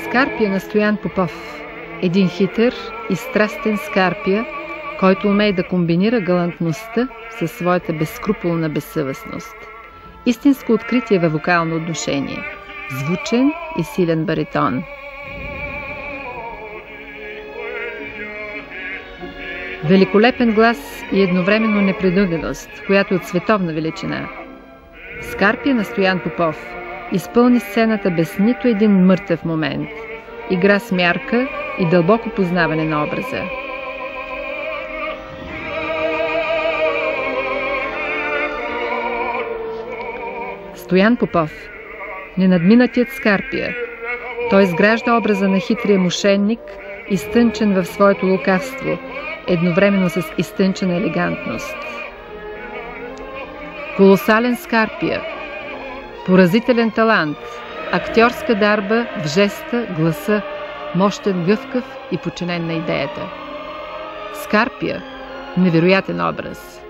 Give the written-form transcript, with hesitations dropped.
Скарпия на Стоян Попов. Един хитър и страстен Скарпия, който умее да комбинира галантността със своята безскрупулна безсъвестност. Истинско откритие във вокално отношение. Звучен и силен баритон. Великолепен глас и едновременно непринуденост, която е от световна величина. Скарпия на Стоян Попов изпълни сцената без нито един мъртъв момент. Игра с мярка и дълбоко познаване на образа. Стоян Попов, ненадминатият Скарпия. Той изгражда образа на хитрия мошенник, изтънчен в своето лукавство, едновременно с изтънчена елегантност. Колосален Скарпия, поразителен талант, актьорска дарба в жеста, гласа, мощен, гъвкав и подчинен на идеята. Скарпия – невероятен образ.